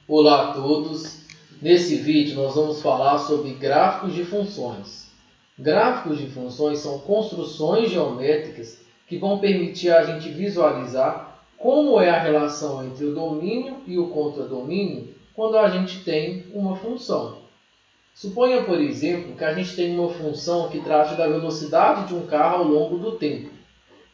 Olá a todos! Nesse vídeo nós vamos falar sobre gráficos de funções. Gráficos de funções são construções geométricas que vão permitir a gente visualizar como é a relação entre o domínio e o contradomínio quando a gente tem uma função. Suponha, por exemplo, que a gente tem uma função que trata da velocidade de um carro ao longo do tempo.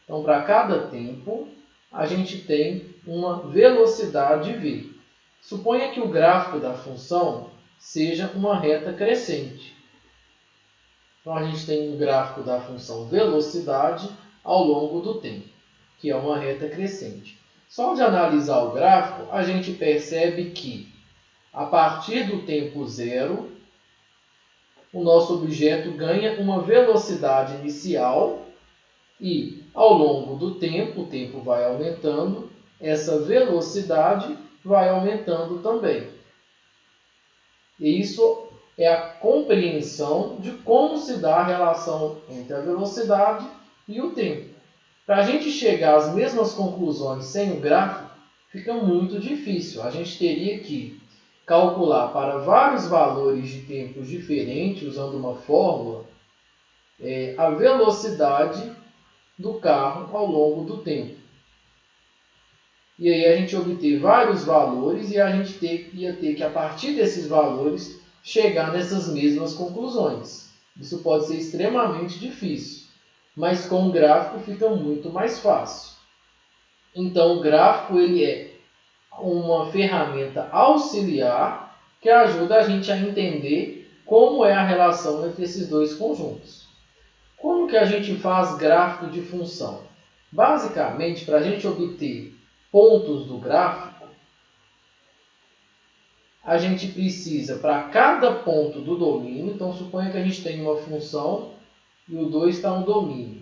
Então, para cada tempo, a gente tem uma velocidade v. Suponha que o gráfico da função seja uma reta crescente. Então, a gente tem um gráfico da função velocidade ao longo do tempo, que é uma reta crescente. Só de analisar o gráfico, a gente percebe que, a partir do tempo zero, o nosso objeto ganha uma velocidade inicial e, ao longo do tempo, o tempo vai aumentando, essa velocidade vai aumentando também. E isso é a compreensão de como se dá a relação entre a velocidade e o tempo. Para a gente chegar às mesmas conclusões sem o gráfico, fica muito difícil. A gente teria que calcular para vários valores de tempos diferentes, usando uma fórmula, a velocidade do carro ao longo do tempo. E aí a gente obter vários valores e a gente ia ter que, a partir desses valores, chegar nessas mesmas conclusões. Isso pode ser extremamente difícil, mas com o gráfico fica muito mais fácil. Então o gráfico ele é uma ferramenta auxiliar que ajuda a gente a entender como é a relação entre esses dois conjuntos. Como que a gente faz gráfico de função? Basicamente, para a gente obter pontos do gráfico, a gente precisa, para cada ponto do domínio, então suponha que a gente tem uma função e o 2 está no domínio.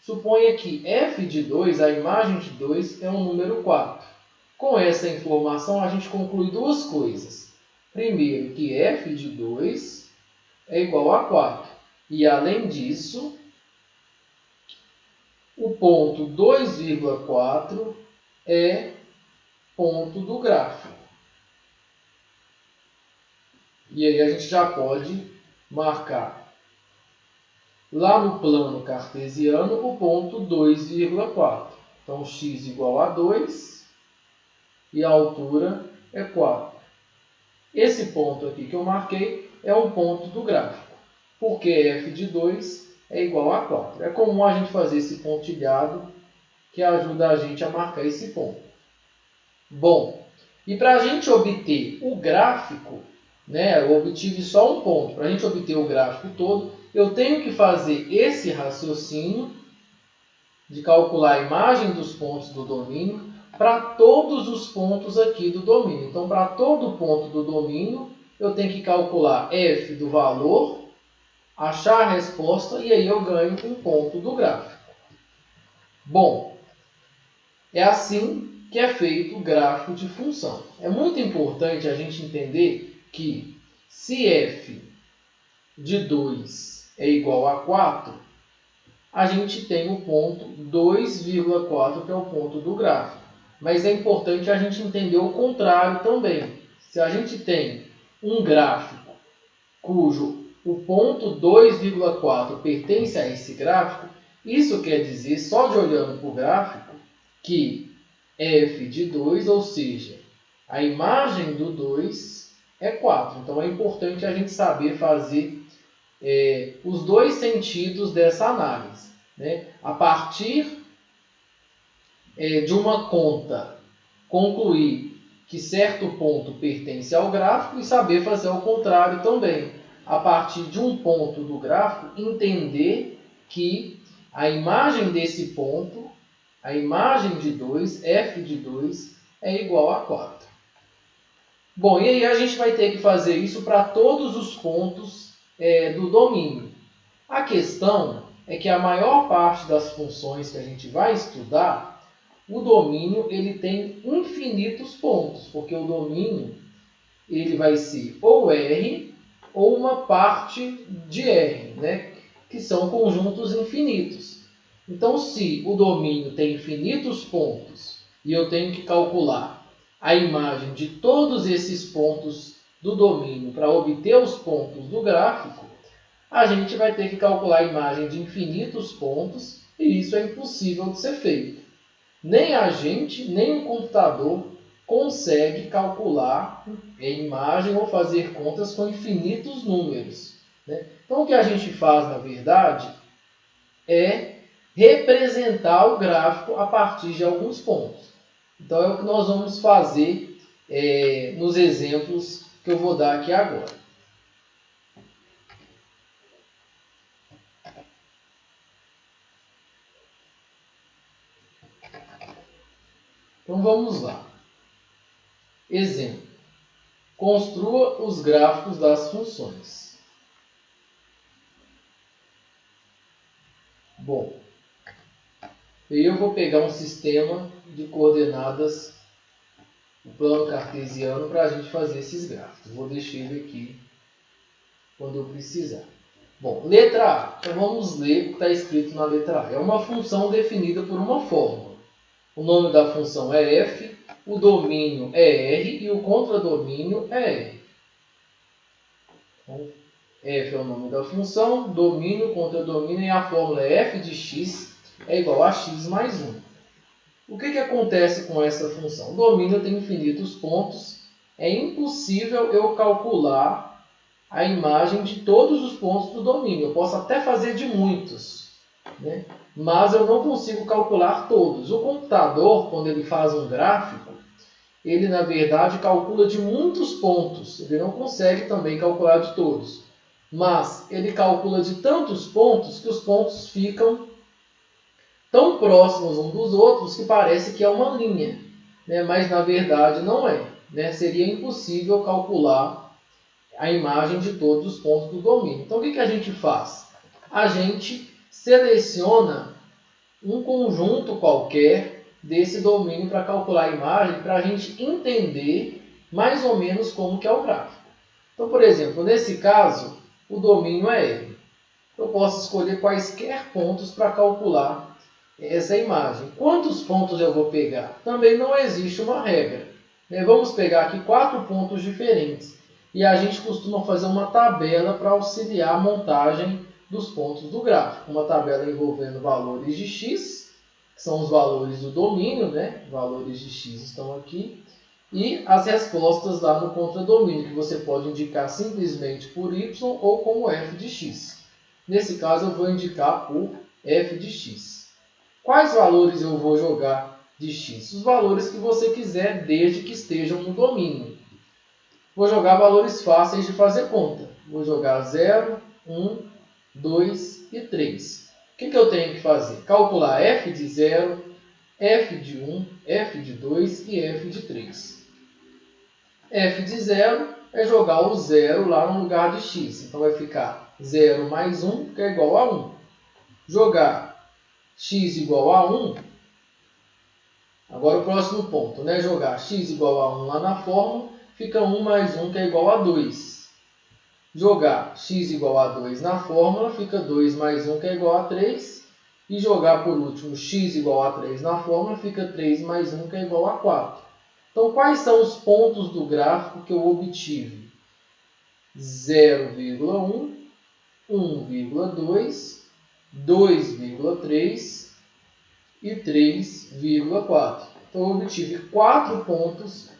Suponha que f de 2, a imagem de 2, é um número 4. Com essa informação, a gente conclui duas coisas. Primeiro, que f de 2 é igual a 4. E, além disso, o ponto 2,4 é ponto do gráfico. E aí a gente já pode marcar lá no plano cartesiano o ponto 2,4. Então, x igual a 2 e a altura é 4. Esse ponto aqui que eu marquei é um ponto do gráfico, porque f de 2 é igual a 4. É comum a gente fazer esse pontilhado que ajuda a gente a marcar esse ponto. Bom, e para a gente obter o gráfico, eu obtive só um ponto. Para a gente obter o gráfico todo, eu tenho que fazer esse raciocínio de calcular a imagem dos pontos do domínio para todos os pontos aqui do domínio. Então, para todo ponto do domínio, eu tenho que calcular f do valor, achar a resposta e aí eu ganho um ponto do gráfico. Bom, é assim que é feito o gráfico de função. É muito importante a gente entender que se f de 2 é igual a 4, a gente tem o ponto 2,4, que é o ponto do gráfico. Mas é importante a gente entender o contrário também. Se a gente tem um gráfico cujo o ponto 2,4 pertence a esse gráfico, isso quer dizer, só de olhando para o gráfico, que f de 2, ou seja, a imagem do 2 é 4. Então, é importante a gente saber fazer os dois sentidos dessa análise. A partir de uma conta, concluir que certo ponto pertence ao gráfico e saber fazer o contrário também. A partir de um ponto do gráfico, entender que a imagem desse ponto, a imagem de 2, f de 2, é igual a 4. Bom, e aí a gente vai ter que fazer isso para todos os pontos do domínio. A questão é que a maior parte das funções que a gente vai estudar, o domínio ele tem infinitos pontos, porque o domínio ele vai ser ou R ou uma parte de R, que são conjuntos infinitos. Então, se o domínio tem infinitos pontos e eu tenho que calcular a imagem de todos esses pontos do domínio para obter os pontos do gráfico, a gente vai ter que calcular a imagem de infinitos pontos, e isso é impossível de ser feito. Nem a gente, nem o computador consegue calcular a imagem ou fazer contas com infinitos números, né? Então, o que a gente faz, na verdade, é representar o gráfico a partir de alguns pontos. Então, é o que nós vamos fazer nos exemplos que eu vou dar aqui agora. Então, vamos lá. Exemplo. Construa os gráficos das funções. Bom, eu vou pegar um sistema de coordenadas, o plano cartesiano, para a gente fazer esses gráficos. Vou deixar ele aqui quando eu precisar. Bom, letra A. Então vamos ler o que está escrito na letra A. É uma função definida por uma fórmula. O nome da função é f, o domínio é R e o contradomínio é R. Então, f é o nome da função, domínio, contradomínio, e a fórmula é f de x é igual a x mais 1. O que acontece com essa função? O domínio tem infinitos pontos, é impossível eu calcular a imagem de todos os pontos do domínio. Eu posso até fazer de muitos, né? Mas eu não consigo calcular todos. O computador, quando ele faz um gráfico, ele na verdade calcula de muitos pontos. Ele não consegue também calcular de todos. Mas ele calcula de tantos pontos que os pontos ficam tão próximos uns dos outros que parece que é uma linha, né? Mas na verdade não é, né? Seria impossível calcular a imagem de todos os pontos do domínio. Então o que a gente faz? A gente seleciona um conjunto qualquer desse domínio para calcular a imagem, para a gente entender mais ou menos como que é o gráfico. Então, por exemplo, nesse caso, o domínio é R. Eu posso escolher quaisquer pontos para calcular essa imagem. Quantos pontos eu vou pegar? Também não existe uma regra, né? Vamos pegar aqui 4 pontos diferentes. E a gente costuma fazer uma tabela para auxiliar a montagem dos pontos do gráfico. Uma tabela envolvendo valores de x, que são os valores do domínio, né? Valores de x estão aqui. E as respostas lá no contradomínio, que você pode indicar simplesmente por y ou como f de x. Nesse caso, eu vou indicar por f de x. Quais valores eu vou jogar de x? Os valores que você quiser, desde que estejam no domínio. Vou jogar valores fáceis de fazer conta. Vou jogar 0, 1, 2 e 3. O que eu tenho que fazer? Calcular f de 0, f de 1, f de 2 e f de 3. F de 0 é jogar o 0 lá no lugar de x. Então vai ficar 0 mais 1, que é igual a 1. Jogar x igual a 1. Agora o próximo ponto, né? Jogar x igual a 1 lá na fórmula, fica 1 mais 1, que é igual a 2. Jogar x igual a 2 na fórmula, fica 2 mais 1, que é igual a 3. E jogar, por último, x igual a 3 na fórmula, fica 3 mais 1, que é igual a 4. Então, quais são os pontos do gráfico que eu obtive? 0,1, 1,2, 2,3 e 3,4. Então, eu obtive 4 pontos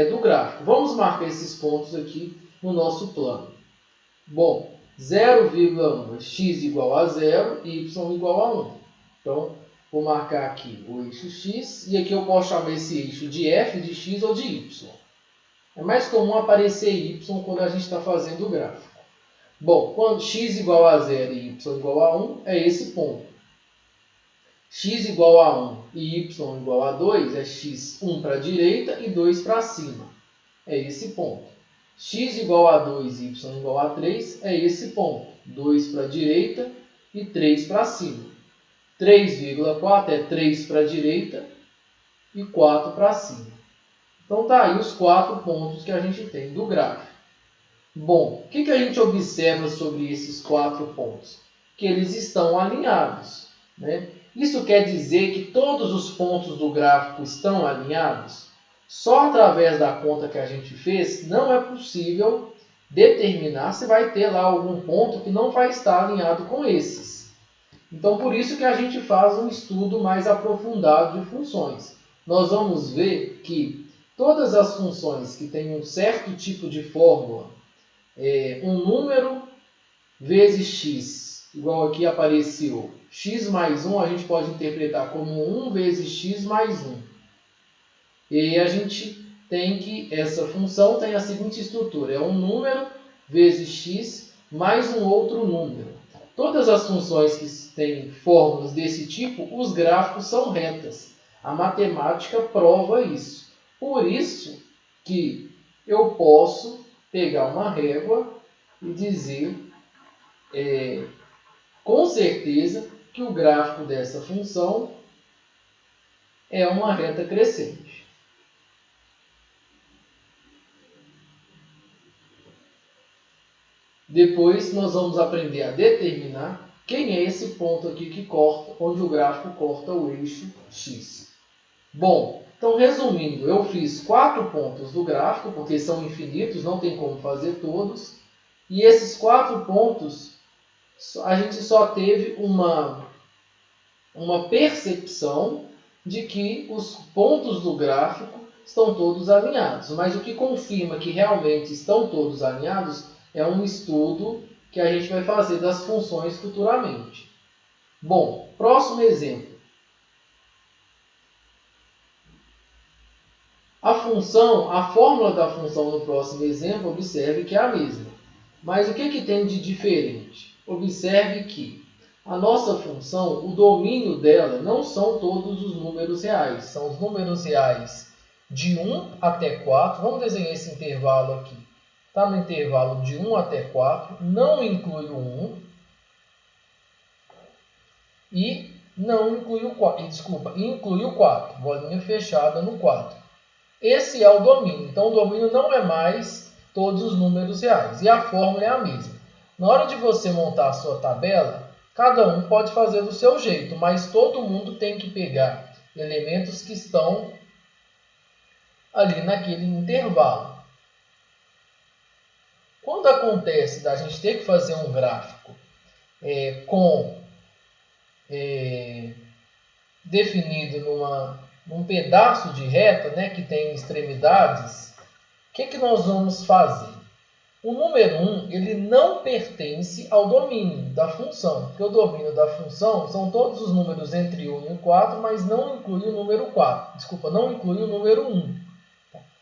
do gráfico. Vamos marcar esses pontos aqui no nosso plano. Bom, 0,1 é x igual a 0 e y igual a 1. Então, vou marcar aqui o eixo x, e aqui eu posso chamar esse eixo de f de x ou de y. É mais comum aparecer y quando a gente está fazendo o gráfico. Bom, quando x igual a 0 e y igual a 1, é esse ponto. X igual a 1 e y igual a 2 é x 1 para a direita e 2 para cima. É esse ponto. X igual a 2 e y igual a 3 é esse ponto. 2 para a direita e 3 para cima. 3,4 é 3 para a direita e 4 para cima. Então, tá aí os 4 pontos que a gente tem do gráfico. Bom, o que a gente observa sobre esses 4 pontos? Que eles estão alinhados, né? Isso quer dizer que todos os pontos do gráfico estão alinhados? Só através da conta que a gente fez, não é possível determinar se vai ter lá algum ponto que não vai estar alinhado com esses. Então, por isso que a gente faz um estudo mais aprofundado de funções. Nós vamos ver que todas as funções que têm um certo tipo de fórmula, um número vezes x, igual aqui apareceu, x mais 1, a gente pode interpretar como 1 vezes x mais 1. E a gente tem que, essa função tem a seguinte estrutura, é um número vezes x mais um outro número. Todas as funções que têm fórmulas desse tipo, os gráficos são retas. A matemática prova isso. Por isso que eu posso pegar uma régua e dizer com certeza que o gráfico dessa função é uma reta crescente. Depois nós vamos aprender a determinar quem é esse ponto aqui que corta, onde o gráfico corta o eixo x. Bom, então resumindo, eu fiz 4 pontos do gráfico, porque são infinitos, não tem como fazer todos. E esses 4 pontos, a gente só teve uma percepção de que os pontos do gráfico estão todos alinhados. Mas o que confirma que realmente estão todos alinhados é um estudo que a gente vai fazer das funções futuramente. Bom, próximo exemplo. A fórmula da função no próximo exemplo, observe que é a mesma. Mas o que tem de diferente? Observe que a nossa função, o domínio dela não são todos os números reais. São os números reais de 1 até 4. Vamos desenhar esse intervalo aqui. Está no intervalo de 1 até 4, não inclui o 1 e não inclui o 4. Inclui o 4, bolinha fechada no 4. Esse é o domínio. Então, o domínio não é mais todos os números reais. E a fórmula é a mesma. Na hora de você montar a sua tabela, cada um pode fazer do seu jeito, mas todo mundo tem que pegar elementos que estão ali naquele intervalo. Quando acontece da gente ter que fazer um gráfico definido num pedaço de reta, né, que tem extremidades, o que nós vamos fazer? O número 1 ele não pertence ao domínio da função, porque o domínio da função são todos os números entre 1 e 4, mas não inclui o número 4. Desculpa, não inclui o número 1.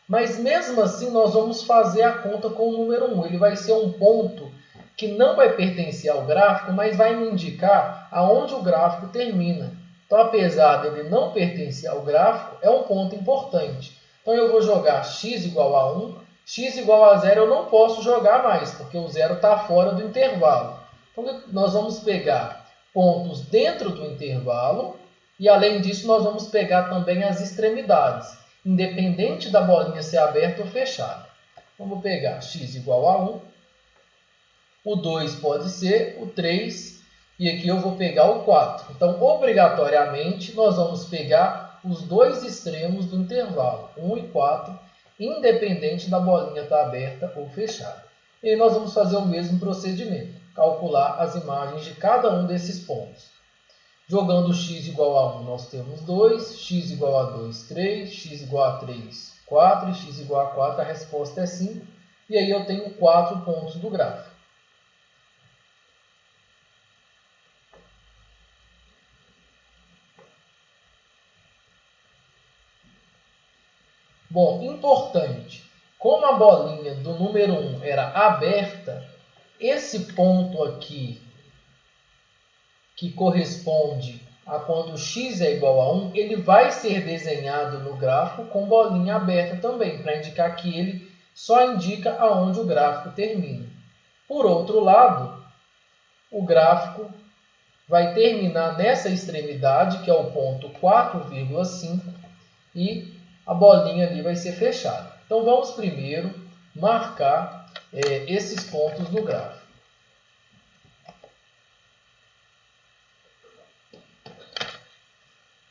Mas mesmo assim nós vamos fazer a conta com o número 1. Ele vai ser um ponto que não vai pertencer ao gráfico, mas vai me indicar aonde o gráfico termina. Então, apesar dele não pertencer ao gráfico, é um ponto importante. Então, eu vou jogar x igual a 1, x igual a 0 eu não posso jogar mais, porque o 0 está fora do intervalo. Então, nós vamos pegar pontos dentro do intervalo e, além disso, nós vamos pegar também as extremidades, independente da bolinha ser aberta ou fechada. Vamos pegar x igual a 1, o 2 pode ser o 3, e aqui eu vou pegar o 4. Então, obrigatoriamente, nós vamos pegar os dois extremos do intervalo, 1 e 4, independente da bolinha estar aberta ou fechada. E aí nós vamos fazer o mesmo procedimento, calcular as imagens de cada um desses pontos. Jogando x igual a 1, nós temos 2, x igual a 2, 3, x igual a 3, 4, e x igual a 4, a resposta é 5. E aí eu tenho 4 pontos do gráfico. Bom, importante, como a bolinha do número 1 era aberta, esse ponto aqui, que corresponde a quando x é igual a 1, ele vai ser desenhado no gráfico com bolinha aberta também, para indicar que ele só indica aonde o gráfico termina. Por outro lado, o gráfico vai terminar nessa extremidade, que é o ponto 4,5, e a bolinha ali vai ser fechada. Então, vamos primeiro marcar esses pontos do gráfico.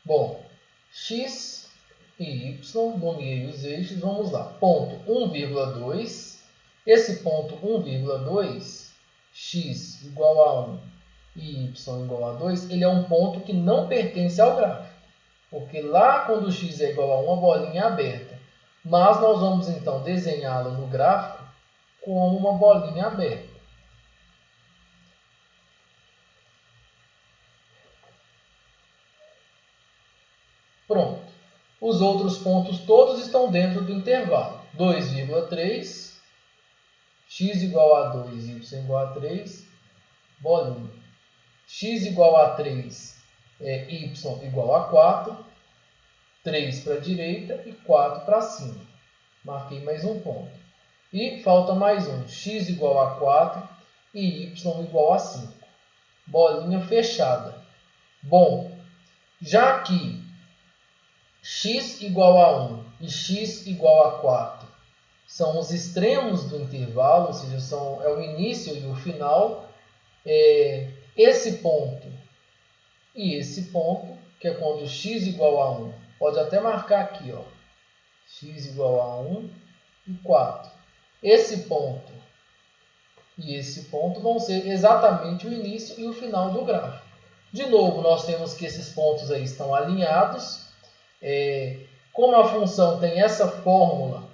Bom, x e y, nomeei os eixos, vamos lá. Ponto 1,2, esse ponto 1,2, x igual a 1 e y igual a 2, ele é um ponto que não pertence ao gráfico. Porque lá quando x é igual a 1, a bolinha é aberta. Mas nós vamos então desenhá-la no gráfico como uma bolinha aberta. Pronto. Os outros pontos todos estão dentro do intervalo. 2,3, x igual a 2, y igual a 3, bolinha. X igual a 3, y igual a 4, 3 para a direita e 4 para cima. Marquei mais um ponto. E falta mais um, x igual a 4 e y igual a 5. Bolinha fechada. Bom, já que x igual a 1 e x igual a 4 são os extremos do intervalo, ou seja, é o início e o final, esse ponto e esse ponto, que é quando x igual a 1, pode até marcar aqui, ó, x igual a 1 e 4. Esse ponto e esse ponto vão ser exatamente o início e o final do gráfico. De novo, nós temos que esses pontos aí estão alinhados. Como a função tem essa fórmula,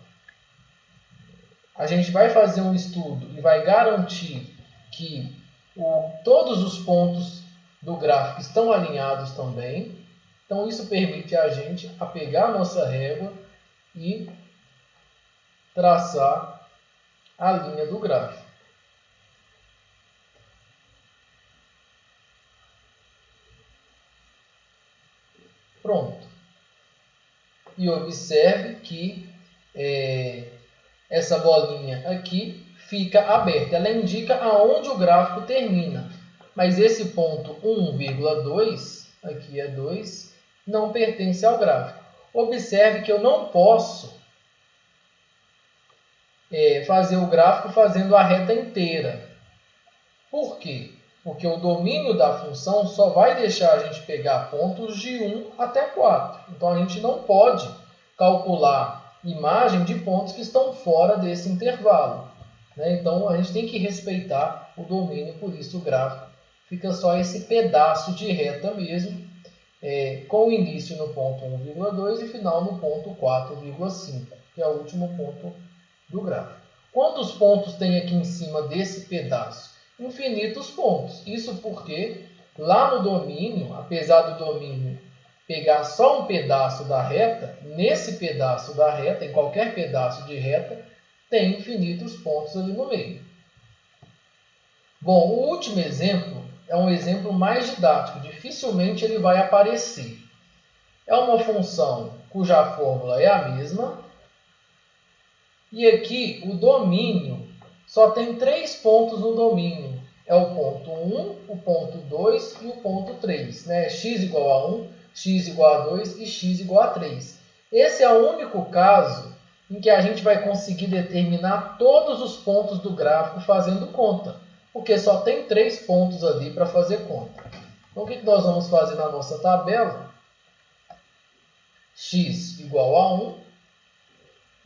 a gente vai fazer um estudo e vai garantir que todos os pontos do gráfico estão alinhados também. Então, isso permite a gente pegar a nossa régua e traçar a linha do gráfico. Pronto. E observe que essa bolinha aqui fica aberta. Ela indica aonde o gráfico termina. Mas esse ponto 1,2, aqui é 2, não pertence ao gráfico. Observe que eu não posso fazer o gráfico fazendo a reta inteira. Por quê? Porque o domínio da função só vai deixar a gente pegar pontos de 1 até 4. Então, a gente não pode calcular imagem de pontos que estão fora desse intervalo. Então, a gente tem que respeitar o domínio, por isso o gráfico fica só esse pedaço de reta mesmo, com início no ponto 1,2 e final no ponto 4,5, que é o último ponto do gráfico. Quantos pontos tem aqui em cima desse pedaço? Infinitos pontos. Isso porque lá no domínio, apesar do domínio pegar só um pedaço da reta, nesse pedaço da reta, em qualquer pedaço de reta, tem infinitos pontos ali no meio. Bom, o último exemplo é um exemplo mais didático, dificilmente ele vai aparecer. É uma função cuja fórmula é a mesma, e aqui o domínio só tem 3 pontos no domínio. É o ponto 1, o ponto 2 e o ponto 3. X igual a 1, x igual a 2 e x igual a 3. Esse é o único caso em que a gente vai conseguir determinar todos os pontos do gráfico fazendo conta. Porque só tem 3 pontos ali para fazer conta. Então, o que nós vamos fazer na nossa tabela? X igual a 1,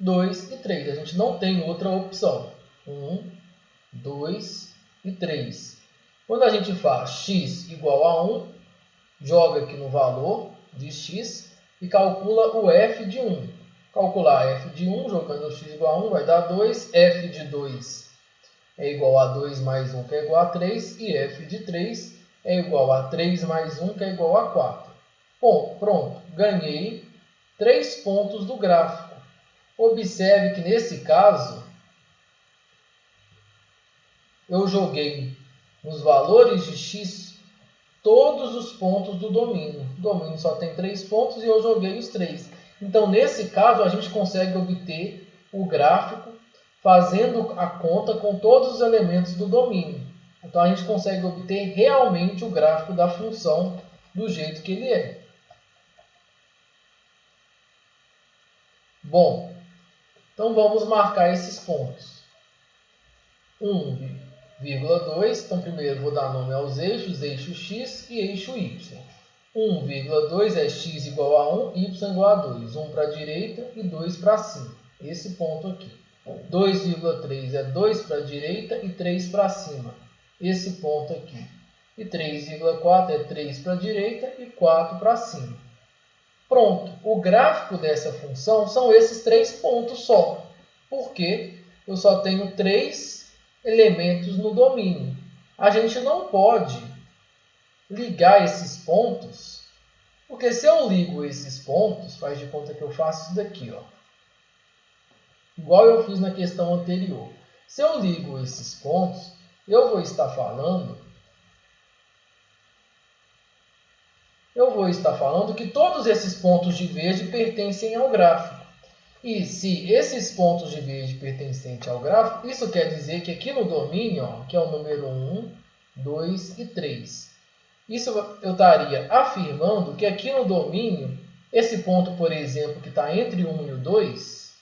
2 e 3. A gente não tem outra opção. 1, 2 e 3. Quando a gente faz x igual a 1, joga aqui no valor de x e calcula o f de 1. Calcular f de 1, jogando x igual a 1, vai dar 2. F de 2 é igual a 2 mais 1, que é igual a 3. E f de 3 é igual a 3 mais 1, que é igual a 4. Bom, pronto. Ganhei 3 pontos do gráfico. Observe que nesse caso, eu joguei nos valores de x todos os pontos do domínio. O domínio só tem 3 pontos e eu joguei os 3. Então, nesse caso, a gente consegue obter o gráfico fazendo a conta com todos os elementos do domínio. Então, a gente consegue obter realmente o gráfico da função do jeito que ele é. Bom, então vamos marcar esses pontos. 1,2. Então, primeiro vou dar nome aos eixos, eixo x e eixo y. 1,2 é x igual a 1, y igual a 2. 1 para a direita e 2 para cima. Esse ponto aqui. 2,3 é 2 para a direita e 3 para cima. Esse ponto aqui. E 3,4 é 3 para a direita e 4 para cima. Pronto. O gráfico dessa função são esses 3 pontos só. Porque eu só tenho 3 elementos no domínio. A gente não pode ligar esses pontos, porque se eu ligo esses pontos, faz de conta que eu faço isso daqui, ó. Igual eu fiz na questão anterior. Se eu ligo esses pontos, eu vou estar falando que todos esses pontos de verde pertencem ao gráfico. E se esses pontos de verde pertencem ao gráfico, isso quer dizer que aqui no domínio, ó, que é o número 1, 2 e 3, isso eu estaria afirmando que aqui no domínio, esse ponto, por exemplo, que está entre o 1 e o 2,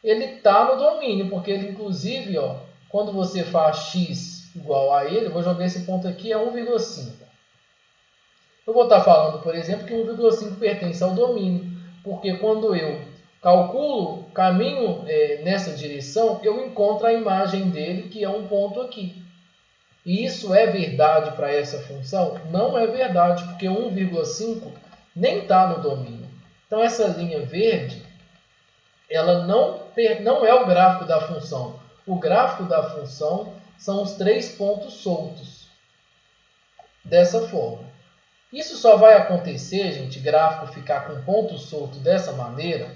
ele está no domínio, porque ele, inclusive, ó, quando você faz x igual a ele, eu vou jogar esse ponto aqui, é 1,5. Eu vou estar falando, por exemplo, que 1,5 pertence ao domínio, porque quando eu calculo caminho nessa direção, eu encontro a imagem dele, que é um ponto aqui. E isso é verdade para essa função? Não é verdade, porque 1,5 nem está no domínio. Então, essa linha verde, ela não é o gráfico da função. O gráfico da função são os 3 pontos soltos. Dessa forma. Isso só vai acontecer, gente, gráfico ficar com ponto solto dessa maneira.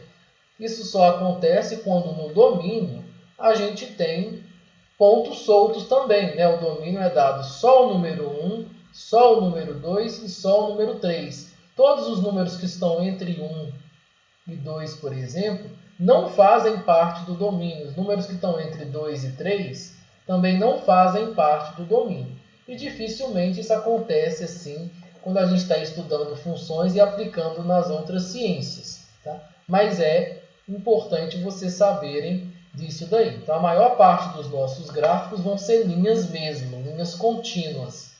Isso só acontece quando no domínio a gente tem pontos soltos também, né? O domínio é dado só o número 1, só o número 2 e só o número 3. Todos os números que estão entre 1 e 2, por exemplo, não fazem parte do domínio. Os números que estão entre 2 e 3 também não fazem parte do domínio. E dificilmente isso acontece assim quando a gente está estudando funções e aplicando nas outras ciências. Tá? Mas é importante vocês saberem disso daí. Então, a maior parte dos nossos gráficos vão ser linhas mesmo, linhas contínuas.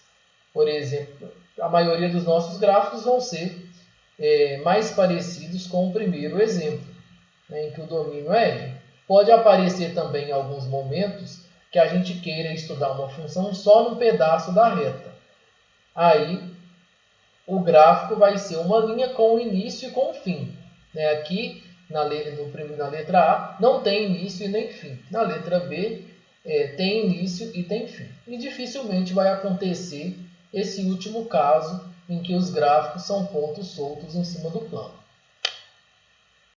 Por exemplo, a maioria dos nossos gráficos vão ser mais parecidos com o primeiro exemplo, né, em que o domínio é L. Pode aparecer também em alguns momentos que a gente queira estudar uma função só num pedaço da reta. Aí, o gráfico vai ser uma linha com o início e com o fim. Né? Aqui, na letra A, não tem início e nem fim. Na letra B, tem início e tem fim. E dificilmente vai acontecer esse último caso em que os gráficos são pontos soltos em cima do plano.